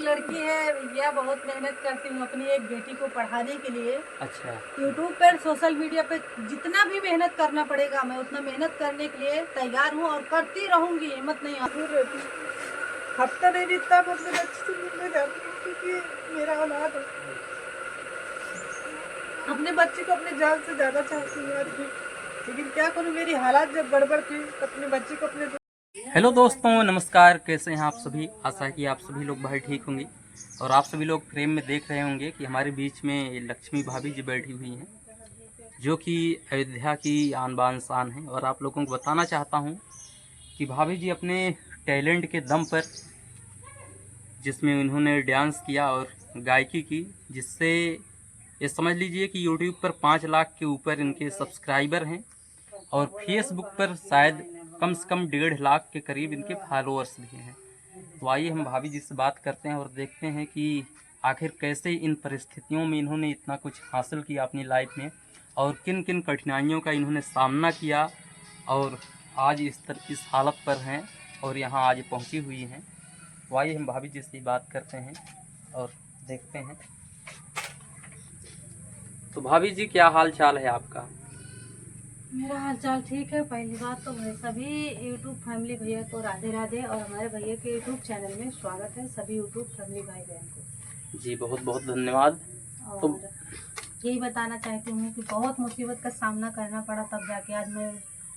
लड़की है भैया, बहुत मेहनत करती हूँ अपनी एक बेटी को पढ़ाने के लिए। अच्छा। यूट्यूब पर, सोशल मीडिया पे जितना भी मेहनत करना पड़ेगा मैं उतना मेहनत करने के लिए तैयार हूँ और करती रहूंगी, हिम्मत नहीं रहती। हफ्ता नहीं बीतता मैं अपने बच्चे से मिलने जाती हूँ, क्योंकि मेरा औलाद है। अपने बच्चे को अपने जान से ज्यादा चाहती हूँ आज भी, लेकिन क्या करूँ, मेरी हालात जब गड़बड़ थी अपने बच्चे को अपने। हेलो दोस्तों, नमस्कार। कैसे हैं आप सभी? आशा है कि आप सभी लोग भाई ठीक होंगे और आप सभी लोग फ्रेम में देख रहे होंगे कि हमारे बीच में लक्ष्मी भाभी जी बैठी हुई हैं, जो कि अयोध्या की आन बान शान है। और आप लोगों को बताना चाहता हूं कि भाभी जी अपने टैलेंट के दम पर, जिसमें उन्होंने डांस किया और गायकी की, जिससे ये समझ लीजिए कि यूट्यूब पर 5 लाख के ऊपर इनके सब्सक्राइबर हैं और फेसबुक पर शायद कम से कम 1.5 लाख के करीब इनके फॉलोअर्स भी हैं। तो आइए हम भाभी जी से बात करते हैं और देखते हैं कि आखिर कैसे इन परिस्थितियों में इन्होंने इतना कुछ हासिल किया अपनी लाइफ में और किन किन कठिनाइयों का इन्होंने सामना किया और आज इस हालत पर हैं और यहाँ आज पहुँची हुई हैं। तो आइए हम भाभी जी से बात करते हैं और देखते हैं। तो भाभी जी, क्या हाल चाल है आपका? मेरा हाल चाल ठीक है। पहली बात तो भाई सभी यूट्यूब फैमिली भैया को राधे राधे और हमारे भैया के यूट्यूब चैनल में स्वागत है सभी यूट्यूब फैमिली भाई बहन को। जी बहुत बहुत धन्यवाद। तो और यही बताना चाहती हूँ कि बहुत मुसीबत का सामना करना पड़ा, तब जाके आज मैं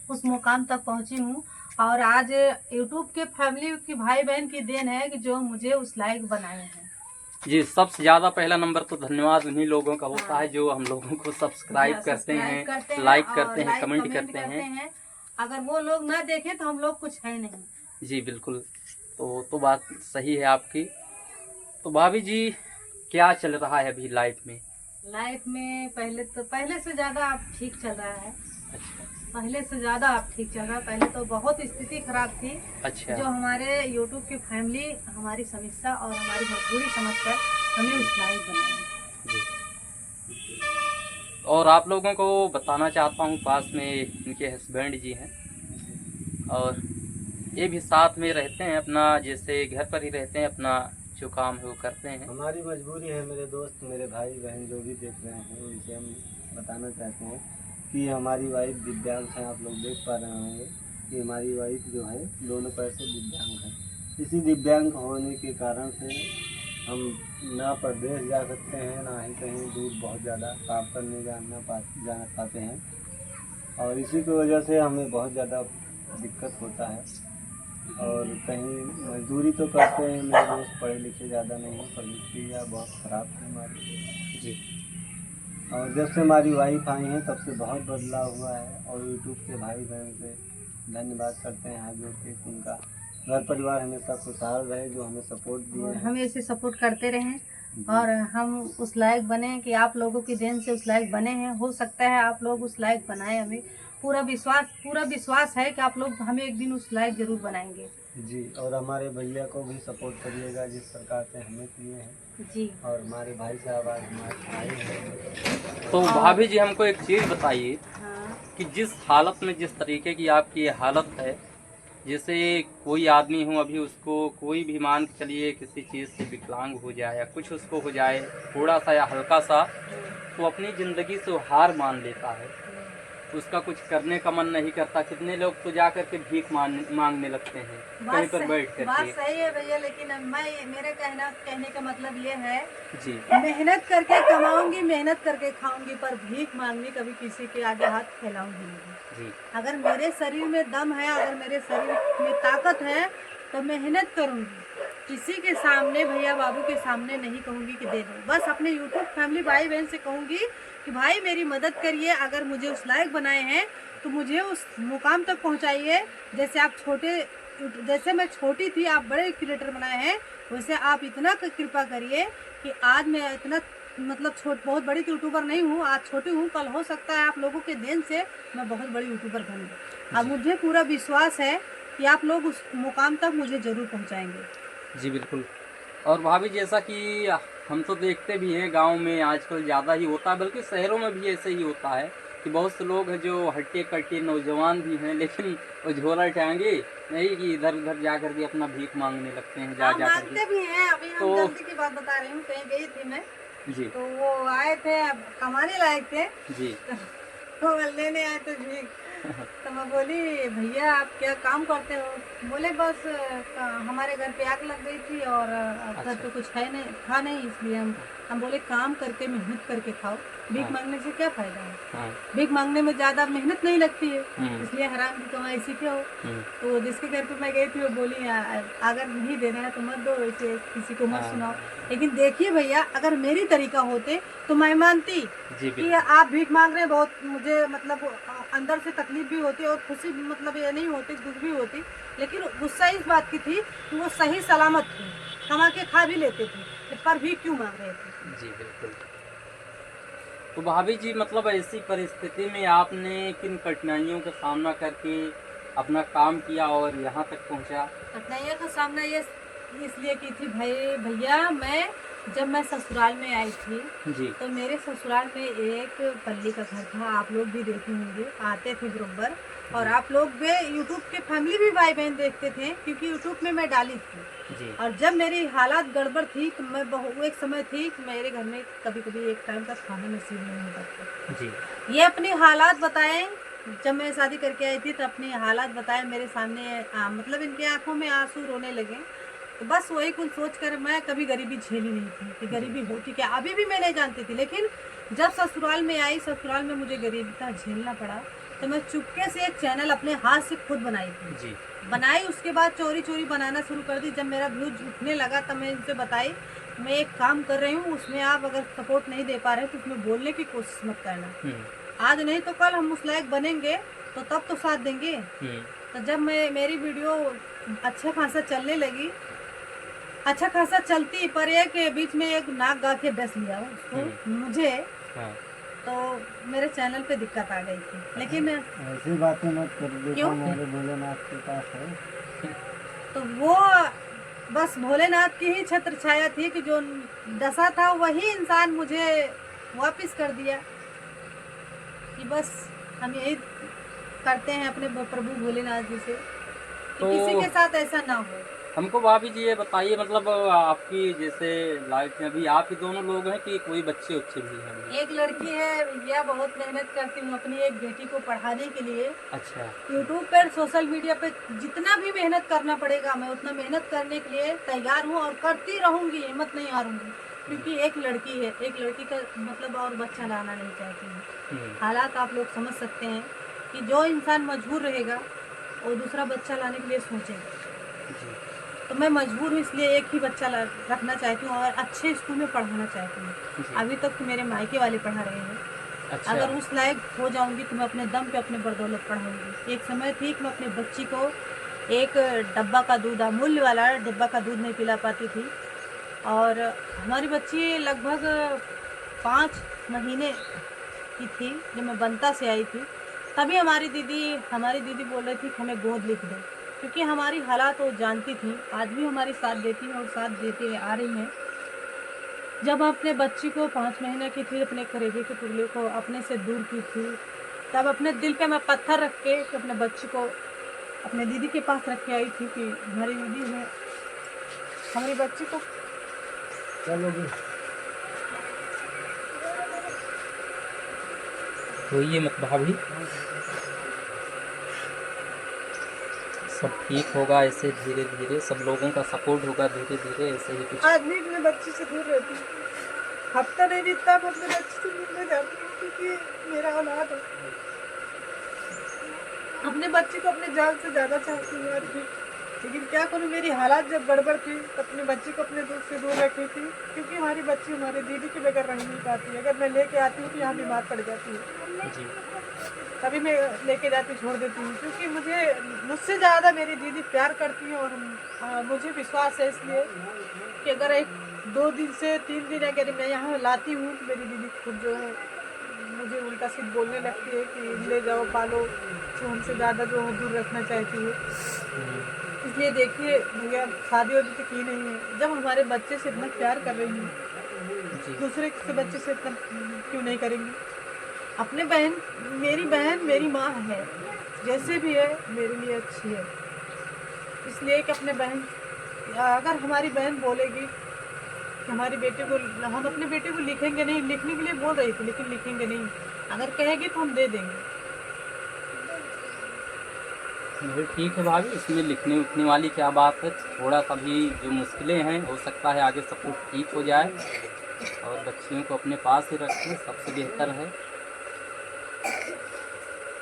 उस मुकाम तक पहुँची हूँ। और आज यूट्यूब के फैमिली की भाई बहन की देन है कि जो मुझे उस लायक बनाए हैं। जी, सबसे ज़्यादा पहला नंबर तो धन्यवाद उन्हीं लोगों का होता है जो हम लोगों को सब्सक्राइब करते हैं, लाइक करते हैं, कमेंट करते हैं। अगर वो लोग ना देखें तो हम लोग कुछ है नहीं। जी बिल्कुल। तो बात सही है आपकी। तो भाभी जी, क्या चल रहा है अभी लाइफ में? लाइफ में पहले से ज़्यादा अब ठीक चल रहा है। अच्छा। पहले से ज़्यादा अब ठीक चल रहा है। पहले तो बहुत स्थिति खराब थी। अच्छा। जो हमारे यूट्यूब की फैमिली हमारी समस्या और हमारी मजबूरी समझकर हमें उस लायक बनाया। जी। और आप लोगों को बताना चाहता हूँ, पास में इनके हस्बैंड जी हैं और ये भी साथ में रहते हैं, अपना जैसे घर पर ही रहते हैं, अपना जो काम है वो करते हैं। हमारी मजबूरी है, मेरे दोस्त, मेरे भाई बहन जो भी देख रहे हैं उनसे हम बताना चाहते हैं कि हमारी वाइफ दिव्यांग है। आप लोग देख पा रहे होंगे कि हमारी वाइफ जो है दोनों पैर से दिव्यांग है। इसी दिव्यांग होने के कारण से हम ना परदेश जा सकते हैं, ना ही कहीं दूर बहुत ज़्यादा काम करने जाना पाते हैं। और इसी की वजह से हमें बहुत ज़्यादा दिक्कत होता है। और कहीं मजदूरी तो करते हैं, मेरे दोस्त पढ़े लिखे ज़्यादा नहीं हैं, परिस्थितियाँ बहुत ख़राब है हमारी। जी। और जब से हमारी वाइफ आई हैं तब से बहुत बदलाव हुआ है। और यूट्यूब के भाई बहन से धन्यवाद करते हैं हाथ जोड़ के, उनका घर परिवार हमेशा खुशहाल रहे, जो हमें सपोर्ट दिए और हैं। हमें ऐसे सपोर्ट करते रहें और हम उस लायक बने कि आप लोगों की देन से उस लायक बने हैं। हो सकता है आप लोग उस लायक बनाए, हमें पूरा विश्वास है कि आप लोग हमें एक दिन उस लायक जरूर बनाएंगे। जी। और हमारे भैया को भी सपोर्ट करिएगा जिस प्रकार से हमें किए हैं। जी। और हमारे भाई साहब आज हमारे आए हैं। तो भाभी जी, हमको एक चीज़ बताइए हाँ। कि जिस हालत में, जिस तरीके की आपकी ये हालत है, जैसे कोई आदमी हो अभी, उसको कोई भी मान के चलिए किसी चीज़ से विकलांग हो जाए या कुछ उसको हो जाए थोड़ा सा या हल्का सा, तो अपनी ज़िंदगी से वो हार मान लेता है, उसका कुछ करने का मन नहीं करता। कितने लोग तो जा कर के भीख मांगने लगते हैं कहीं पर बैठ कर बात के। सही है भैया, लेकिन मेरे कहने का मतलब ये है, जी। मेहनत करके कमाऊंगी, मेहनत करके खाऊंगी, पर भीख मांगनी कभी किसी के आगे हाथ फैलाऊंगी नहीं। जी। अगर मेरे शरीर में दम है, अगर मेरे शरीर में ताकत है तो मेहनत करूंगी। किसी के सामने, भैया बाबू के सामने नहीं कहूंगी कि दे दो। बस अपने यूट्यूब फैमिली भाई बहन से कहूंगी कि भाई मेरी मदद करिए, अगर मुझे उस लायक बनाए हैं तो मुझे उस मुकाम तक पहुंचाइए। जैसे मैं छोटी थी, आप बड़े क्रिएटर बनाए हैं, वैसे आप इतना कृपा करिए कि आज मैं इतना बहुत बड़ी यूट्यूबर नहीं हूँ, आज छोटी हूँ, कल हो सकता है आप लोगों के देन से मैं बहुत बड़ी यूट्यूबर बन गई। अब मुझे पूरा विश्वास है कि आप लोग उस मुकाम तक मुझे जरूर पहुँचाएंगे। जी बिल्कुल। और भाभी, जैसा कि हम तो देखते भी हैं गांव में आजकल ज़्यादा ही होता है, बल्कि शहरों में भी ऐसे ही होता है कि बहुत से लोग हैं जो हट्टे कट्टे नौजवान भी हैं, लेकिन वो झोला टांगे नहीं कि इधर उधर जा करके अपना भीख मांगने लगते हैं, जा जा मांगते करके। भी हैं। अभी हम तो जल्दी की बात बता रही हूँ, कहीं गई थी मैं, जी तो वो आए थे, अब कमाने लायक थे, जी। तो लेने आए थे भीख। तो मैं बोली भैया आप क्या काम करते हो? बोले बस हमारे घर पे आग लग गई थी और घर अच्छा। पे कुछ है नहीं, था नहीं, इसलिए हम बोले काम करके मेहनत करके खाओ, भीख हाँ मांगने से क्या फायदा है? हाँ। भीख मांगने में ज्यादा मेहनत नहीं लगती है, हम्म, इसलिए हराम की कमाई सीखे हो। हम्म, तो जिसके घर पे मैं गई थी वो बोली अगर नहीं देना है तो मत दो, ऐसे किसी को मत हाँ सुनाओ। लेकिन देखिए भैया, अगर मेरी तरीका होते तो मैं मानती जी कि बिल्कुल। आप भीख मांग रहे हैं, बहुत मुझे मतलब अंदर से तकलीफ भी होती और खुशी मतलब ये नहीं होती, दुख भी होती, लेकिन गुस्सा इस बात की थी कि वो सही सलामत थे, कमा के खा भी लेते थे, पर भीख क्यों मांग रहे थे? जी बिल्कुल। तो भाभी जी मतलब ऐसी परिस्थिति में आपने किन कठिनाइयों का सामना करके अपना काम किया और यहाँ तक पहुँचा? कठिनाइयों का सामना ये इसलिए की थी भैया, मैं जब मैं ससुराल में आई थी जी तो मेरे ससुराल में एक पल्ली का घर था, आप लोग भी देखे होंगे, आते थे बरोबर, और जी आप लोग भी यूट्यूब के फैमिली भी भाई बहन देखते थे, क्योंकि यूट्यूब में मैं डाली थी। जी और जब मेरी हालात गड़बड़ थी तो मैं वो एक समय थी कि मेरे घर में कभी कभी एक टाइम का खाना नसीब नहीं होता था। जी। ये अपनी हालात बताएं, जब मैं शादी करके आई थी तो अपनी हालात बताए मेरे सामने, मतलब इनके आंखों में आंसू रोने लगे। तो बस वही कुछ सोच कर मैं कभी गरीबी झेली नहीं थी कि गरीबी होती क्या, अभी भी मैं नहीं जानती थी, लेकिन जब ससुराल में आई, ससुराल में मुझे गरीबी का झेलना पड़ा, तो मैं चुपके से एक चैनल अपने हाथ से खुद बनाई थी। जी बनाई, उसके बाद चोरी चोरी बनाना शुरू कर दी। जब मेरा व्यूज उठने लगा तब मैं इनसे बताई मैं एक काम कर रही हूँ, उसमें आप अगर सपोर्ट नहीं दे पा रहे तो उसमें बोलने की कोशिश मत करना, आज नहीं तो कल हम उस लायक बनेंगे तो तब तो साथ देंगे। तो जब मैं मेरी वीडियो अच्छा खासा चलने लगी, अच्छा खासा चलती, पर एक बीच में एक नाक गा के डस लिया उसको मुझे, हाँ। तो मेरे चैनल पे दिक्कत आ गई थी। लेकिन ऐसी बातें मत कर, देखो क्यों? हमारे भोलेनाथ के पास है। तो वो बस भोलेनाथ की ही छत्र छाया थी कि जो डसा था वही इंसान मुझे वापस कर दिया, कि बस हम यही करते हैं अपने प्रभु भोलेनाथ जी से कि तो किसी के साथ ऐसा ना हो। हमको भाभी जी ये बताइए मतलब आपकी जैसे लाइफ में अभी आप ही दोनों लोग हैं कि कोई बच्चे उच्चे भी हैं अभी? एक लड़की है भैया, बहुत मेहनत करती हूँ अपनी एक बेटी को पढ़ाने के लिए। अच्छा। यूट्यूब पर, सोशल मीडिया पे जितना भी मेहनत करना पड़ेगा मैं उतना मेहनत करने के लिए तैयार हूँ और करती रहूँगी, हिम्मत नहीं हारूंगी, क्योंकि एक लड़की है, एक लड़की का मतलब और बच्चा लाना नहीं चाहती हूँ। हालात आप लोग समझ सकते हैं कि जो इंसान मजबूर रहेगा वो दूसरा बच्चा लाने के लिए सोचेगा, जी तो मैं मजबूर हूँ, इसलिए एक ही बच्चा रखना चाहती हूँ और अच्छे स्कूल में पढ़ाना चाहती हूँ। जी। अभी तक तो मेरे मायके वाले पढ़ा रहे हैं, अच्छा। अगर उस लायक हो जाऊंगी तो मैं अपने दम पे अपने बदौलत पढ़ाऊंगी। एक समय थी कि मैं अपने बच्ची को एक डब्बा का दूध, अमूल्य वाला डब्बा का दूध नहीं पिला पाती थी, और हमारी बच्ची लगभग 5 महीने की थी जब मैं बनता से आई थी। तभी हमारी दीदी बोल रही थी कि हमें गोद लिख दो, क्योंकि हमारी हालात वो जानती थी, आज भी हमारी साथ देती है और साथ देते आ रही हैं। जब अपने बच्ची को 5 महीने की थी, अपने करेजे के टुकड़े को अपने से दूर की थी, तब अपने दिल पे मैं पत्थर रख के अपने बच्ची को अपने दीदी के पास रख के आई थी कि हमारी दीदी है, हमारी बच्ची को चलोगे? रोइए मत भाभी, सब ठीक होगा, ऐसे धीरे धीरे सब लोगों का सपोर्ट होगा, धीरे धीरे ऐसे ही कुछ। आदमी अपने बच्ची से दूर रहती है, हफ्ता नहीं बीतता मैं अपने बच्ची से मिलने जाती हूँ, क्योंकि मेरा औलाद है। अपने बच्चे को अपने जान से ज़्यादा चाहती हूँ आज भी, लेकिन क्या करूँ, मेरी हालात जब गड़बड़ थी तो अपने बच्चे को अपने दूर से दूर रखी थी, क्योंकि हमारी बच्ची हमारे दीदी के बगैर रह नहीं पाती। अगर मैं लेके आती हूँ तो यहाँ बीमार पड़ जाती है, जी तभी मैं लेके जाती छोड़ देती हूँ, क्योंकि मुझसे ज़्यादा मेरी दीदी प्यार करती है, और मुझे विश्वास है इसलिए कि अगर 1-2 दिन से 3 दिन अगर मैं यहाँ लाती हूँ तो मेरी दीदी खुद जो है मुझे उल्टा सीध बोलने लगती है कि ले जाओ पालो, जो हमसे ज़्यादा जो है दूर रखना चाहती है। इसलिए देखिए भैया, शादी वादी तो की नहीं है, जब हमारे बच्चे से इतना प्यार कर रही हूँ, जी दूसरे के बच्चे से इतना क्यों नहीं करेंगी? अपने बहन मेरी माँ है, जैसे भी है मेरे लिए अच्छी है, इसलिए कि अपने बहन, अगर हमारी बहन बोलेगी कि हमारी बेटे को, हम अपने बेटे को लिखेंगे नहीं, लिखने के लिए बोल रही थी लेकिन लिखेंगे नहीं, अगर कहेगी तो हम दे देंगे। नहीं ठीक है भाभी, इसमें लिखने उठने वाली क्या बात है। थोड़ा सा भी जो मुश्किलें हैं, हो सकता है आगे सब कुछ ठीक हो जाए, और बच्चियों को अपने पास ही रखें, सबसे बेहतर है।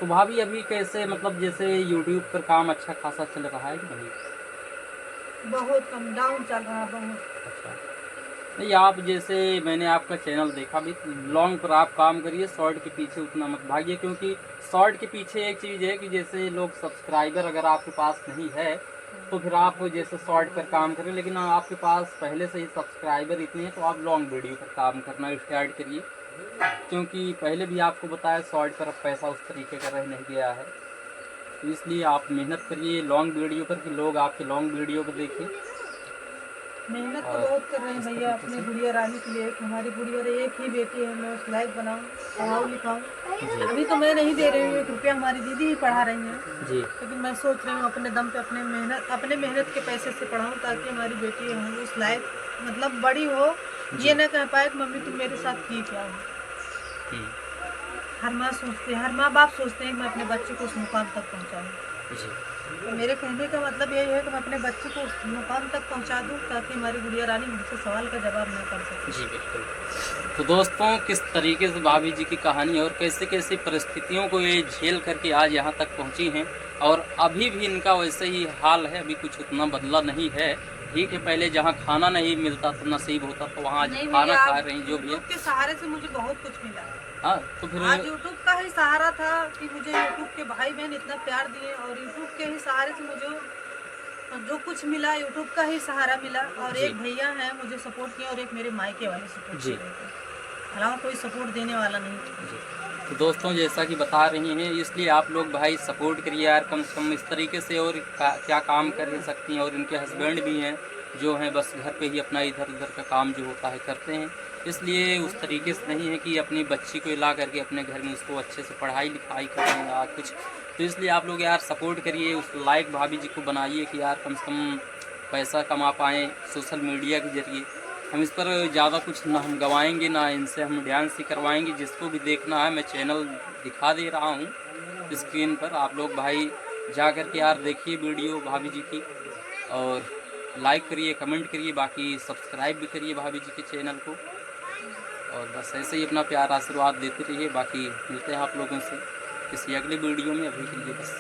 तो भाभी अभी कैसे, मतलब जैसे यूट्यूब पर काम अच्छा खासा चल रहा है कि नहीं? बहुत कम डाउन चल रहा है, बहुत। अच्छा, नहीं आप जैसे मैंने आपका चैनल देखा भी, लॉन्ग पर आप काम करिए, शॉर्ट के पीछे उतना मत भागिए, क्योंकि शॉर्ट के पीछे एक चीज़ है कि जैसे लोग सब्सक्राइबर अगर आपके पास नहीं है तो फिर आप जैसे शॉर्ट पर काम करें, लेकिन आपके पास पहले से ही सब्सक्राइबर इतने हैं तो आप लॉन्ग वीडियो पर काम करना स्टार्ट करिए, क्योंकि पहले भी आपको बताया शॉर्ट पर अब पैसा उस तरीके का रह नहीं गया है। तो इसलिए आप मेहनत करिए लॉन्ग वीडियो पर कि लोग आपके लॉन्ग वीडियो को देखें। मेहनत तो और बहुत कर रहे हैं इस भैया तरीके अपनी से गुड़िया रानी के लिए। हमारी गुड़िया एक ही बेटी है, मैं उस लायक बनाऊँ, पढ़ाऊँ लिखाऊँ। जी अभी तो मैं नहीं दे रही हूँ 1 रुपया, हमारी दीदी ही पढ़ा रही हैं, जी लेकिन मैं सोच रही हूँ अपने दम पे अपने मेहनत के पैसे से पढ़ाऊँ, ताकि हमारी बेटी हो उस लायक, मतलब बड़ी हो, ये ना कह पाए कि मम्मी तुम मेरे साथ की क्या हो। हर माँ बाप सोचते हैं कि मैं अपने बच्चे को उस मुकाम तक पहुँचाऊँ। जी तो मेरे कहने का मतलब यही है कि मैं अपने बच्चे को उस मुकाम तक पहुंचा दूं, ताकि हमारी गुड़िया रानी मुझसे सवाल का जवाब न कर सके। जी बिल्कुल। तो दोस्तों, किस तरीके से भाभी जी की कहानी और कैसे कैसे परिस्थितियों को ये झेल करके आज यहाँ तक पहुँची हैं, और अभी भी इनका वैसे ही हाल है, अभी कुछ उतना बदला नहीं है। ठीक है, पहले जहाँ खाना नहीं मिलता था, नसीब होता तो वहाँ आज नहीं खाना भैया, खा रही जो भी है। यूट्यूब के सहारे से मुझे बहुत कुछ मिला। हाँ तो फिर आज यूट्यूब का ही सहारा था कि मुझे यूट्यूब के भाई बहन इतना प्यार दिए, और यूट्यूब के ही सहारे से मुझे जो कुछ मिला यूट्यूब का ही सहारा मिला। और जी। एक भैया हैं मुझे सपोर्ट किया, और एक मेरे मायके वाले सपोर्ट जी। किए, अलावा कोई सपोर्ट देने वाला नहीं। जी। तो दोस्तों, जैसा कि बता रही हैं, इसलिए आप लोग भाई सपोर्ट करिए यार, कम से कम इस तरीके से। और क्या काम कर सकती हैं, और इनके हस्बैंड भी हैं जो हैं बस घर पे ही अपना इधर उधर का काम जो होता है करते हैं, इसलिए उस तरीके से नहीं है कि अपनी बच्ची को ला करके अपने घर में उसको अच्छे से पढ़ाई लिखाई करें या कुछ। तो इसलिए आप लोग यार सपोर्ट करिए, उस लायक भाभी जी को बनाइए कि यार कम से कम पैसा कमा पाएँ सोशल मीडिया के ज़रिए। हम इस पर ज़्यादा कुछ ना हम गवाएंगे, ना इनसे हम डांस ही करवाएंगे। जिसको भी देखना है, मैं चैनल दिखा दे रहा हूँ स्क्रीन पर, आप लोग भाई जा कर के यार देखिए वीडियो भाभी जी की, और लाइक करिए, कमेंट करिए, बाकी सब्सक्राइब भी करिए भाभी जी के चैनल को, और बस ऐसे ही अपना प्यार आशीर्वाद देते रहिए। बाकी मिलते हैं आप लोगों से किसी अगले वीडियो में, अभी के लिए बस।